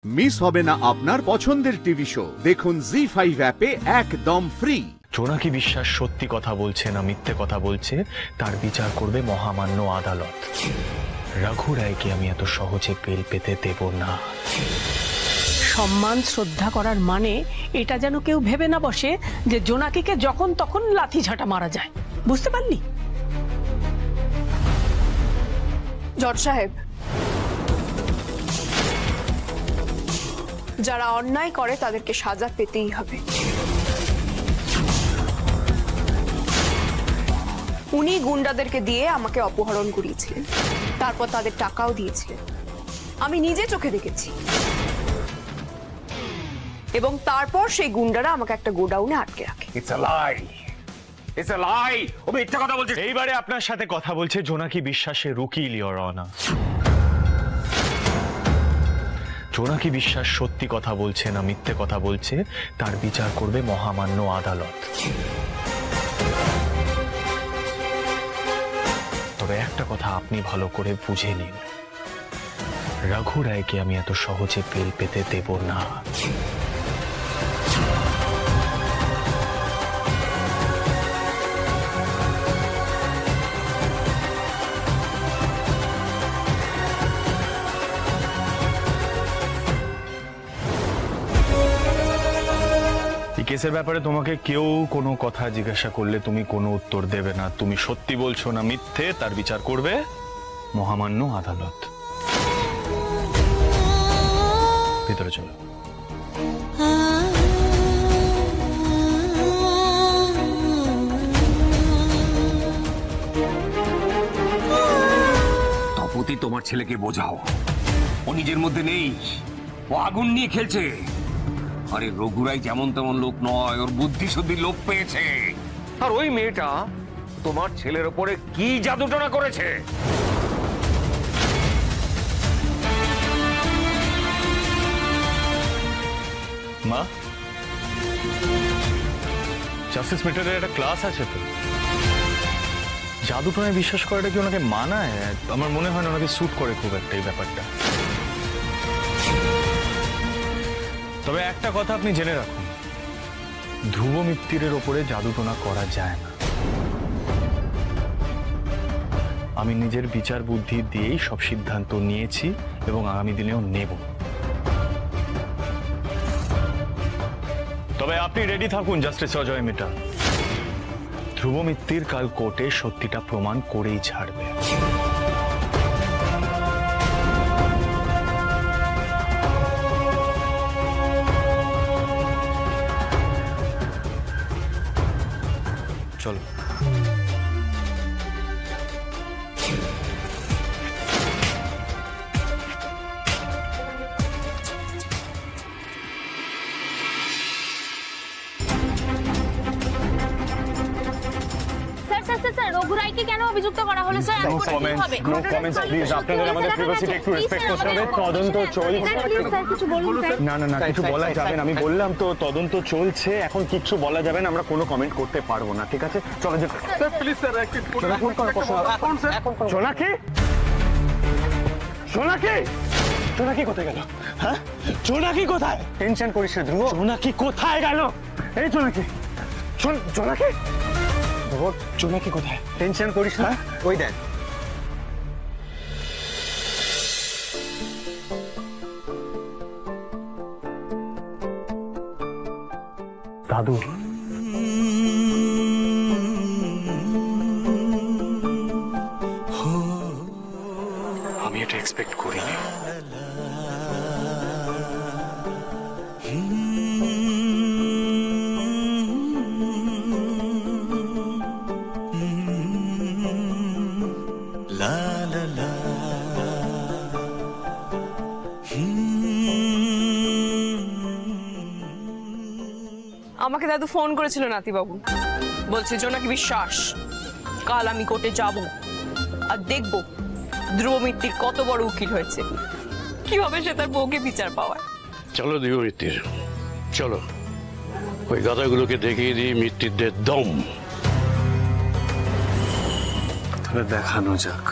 Miss হবে না আপনার পছন্দের টিভি শো। দেখুন জি5 অ্যাপে একদম ফ্রি। জোনাকি বিশ্বাস সত্যি কথা বলছে না মিথ্যে কথা বলছে তার বিচার করবে মহামান্য আদালত। রঘু রায়কে আমি এত সহজে বেল পেতে দেব না। সম্মান শ্রদ্ধা করার মানে এটা যেন কেউ ভেবে না বসে যে জোনাকিকে যখন তখন লাথি ঝাঁটা মারা যায়। বুঝতে পারলি? জজ সাহেব, যারা অন্যায় করে তাদেরকে সাজা পেতেই হবে। উনি গুন্ডাদেরকে দিয়ে আমাকে অপহরণ করিয়েছিলেন, তারপর তাদের টাকাও দিয়েছিলেন। আমি নিজে চোখে দেখেছি। এবং তারপর সেই গুন্ডারা আমাকে একটা গোডাউনে আটকে রাখে। এইবারে আপনার সাথে কথা বলছে জোনাকি বিশ্বাসের উকিল, ইওর অনার। জোনাকি বিশ্বাস সত্যি কথা বলছে না মিথ্যে কথা বলছে তার বিচার করবে মহামান্য আদালত। তবে একটা কথা আপনি ভালো করে বুঝে নিন, রঘু রায়কে আমি এত সহজে বেল পেতে দেব না। কেসের ব্যাপারে তোমাকে কেউ কোনো কথা জিজ্ঞাসা করলে তুমি কোনো উত্তর দেবে না। তুমি সত্যি বলছো না মিথ্যে তার বিচার করবে মহামান্য আদালত। ভিতরে চলো। তপতি, তোমার ছেলেকে বোঝাও, ও নিজের মধ্যে নেই, ও আগুন নিয়ে খেলছে। আরে রঘুরাই যেমন তেমন লোক নয়, ওর বুদ্ধি শুদ্ধি লোক পেয়েছে। আর ওই মেয়েটা তোমার ছেলের ওপরে কি জাদুটনা করেছে। মা, জাস্টিস মেটারের একটা ক্লাস আছে তো, জাদুটনায় বিশ্বাস করাটা কি ওনাকে মানায়? আমার মনে হয় না ওনাকে স্যুট করে খুব একটা এই ব্যাপারটা। তবে একটা কথা আপনি জেনে রাখুন, ধ্রুব মিত্তিরের ওপরে জাদুটোনা করা যায় না। আমি নিজের বিচার বুদ্ধি দিয়েই সব সিদ্ধান্ত নিয়েছি এবং আগামী দিনেও নেব। তবে আপনি রেডি থাকুন জাস্টিস অজয় মেটা, ধ্রুব মিত্তির কাল কোর্টে সত্যিটা প্রমাণ করেই ছাড়বে। চলো। রঘু রায়কে কেন অভিযুক্ত করা হলো স্যার? No comments please. আপনাদের আমাদের প্রাইভেসিটা একটু রেসপেক্ট করতে হবে। তদন্ত চলছে। না না না, কিছু বলা যাবে না। আমি বললাম তো তদন্ত চলছে, এখন কিছু বলা যাবে না, আমরা কোনো কমেন্ট করতে পারবো না। ঠিক আছে, চলো যে স্যার প্লিজ স্যার একটু ফোন করো। এখন স্যার জোনাকি, জোনাকি, জোনাকি কোথায় গেল? হ্যাঁ, জোনাকি কোথায়? টেনশন করিস না ধ্রুব, জোনাকি কোথায় গেল? এই জোনাকি, জোনাকি, জোনাকি কোথায়? টেনশন করিস না, ওই দেখ। দাদু, আমি এটা এক্সপেক্ট করিনি। আমাকে দাদু ফোন করেছিল নাতিবাবু, বলছে জোনাকি বিশ্বাস কাল আমি কোর্টে যাব আর দেখব ধ্রুব মিত্তির কত বড় উকিল হয়েছে, কিভাবে সে তার বউকে বিচার পাওয়ায়। চলো ধ্রুব মিত্তির, চলো ওই গাধাগুলোকে দেখিয়ে দিই মিত্তিরদের দম। তবে দেখানো যাক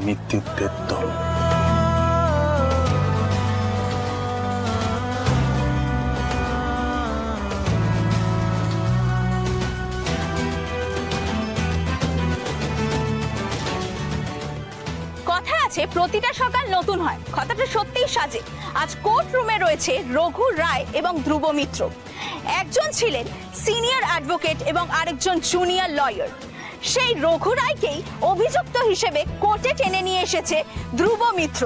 মিত্তিরদের দম। বলেছে প্রতিটা সকাল নতুন হয়, কথাটা সত্যিই সাজে। আজ কোর্ট রুমে রয়েছে রঘু রায় এবং ধ্রুব মিত্র। একজন ছিলেন সিনিয়র অ্যাডভোকেট এবং আরেকজন জুনিয়র লয়ার। সেই রঘু রায়কেই অভিযুক্ত হিসেবে কোর্টে টেনে নিয়ে এসেছে ধ্রুব মিত্র।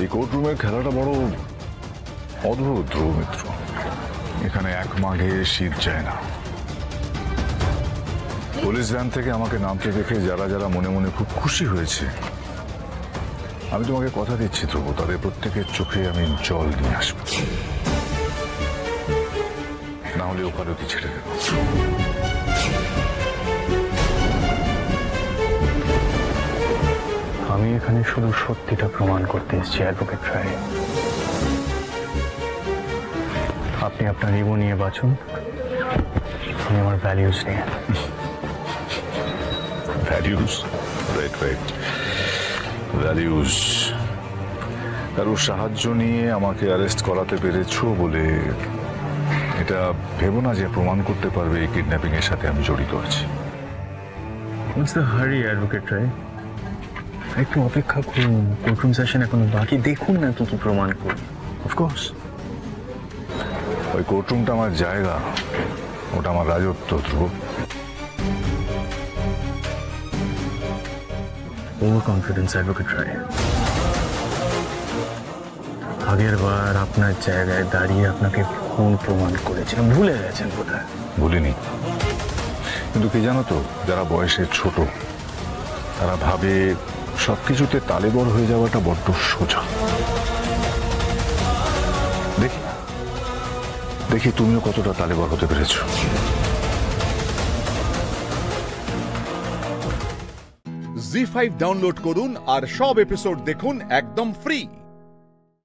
এই কোর্টরুমের খেলাটা বড় অদ্ভুত ধ্রুব মিত্র। এখানে এক মাঘে শীত যায় না। পুলিশ ভ্যান থেকে আমাকে নামতে দেখে যারা যারা মনে মনে খুব খুশি হয়েছে, আমি তোমাকে কথা দিচ্ছি ধ্রুব, তাদের প্রত্যেকের চোখে আমি জল নিয়ে আসবো, না হলে ওকালতি ছেড়ে দেব। আমি এখানে শুধু সত্যিটা প্রমাণ করতে এসেছি অ্যাডভোকেট রায়। আপনি আপনার ইগো নিয়ে বাঁচুন, আমি আমার ভ্যালিউজ নিয়ে। ভ্যালিউজ? Right right, values. কারোর সাহায্য নিয়ে আমাকে অ্যারেস্ট করাতে পেরেছো বলে এটা ভেবো না যে প্রমাণ করতে পারবে এই কিডন্যাপিং এর সাথে আমি জড়িত আছি। হোয়াটস দ্য হারি অ্যাডভোকেট রায়? একটু অপেক্ষা করুন, কোর্টরুম সেশন এখনো বাকি, দেখুন না কি কি প্রমাণ করুন। অফকোর্স, ওই কোর্টরুমটা আমার জায়গা, ওটা আমার রাজত্ব ধ্রুব। ওভার কনফিডেন্স অ্যাডভোকেট রায়। আগের বার আপনার জায়গায় দাঁড়িয়ে আপনাকে খুন প্রমাণ করেছিলাম, ভুলে গেছেন বোধহয়। ভুলিনি, কিন্তু কি জানো তো, যারা বয়সে ছোট তারা ভাবে সবকিছুতে তালেবর হয়ে যাওয়াটা বড্ড সোজা। দেখি দেখি তুমিও কতটা তালেবর হতে পেরেছো। জি5 ডাউনলোড করুন আর সব এপিসোড দেখুন একদম ফ্রি।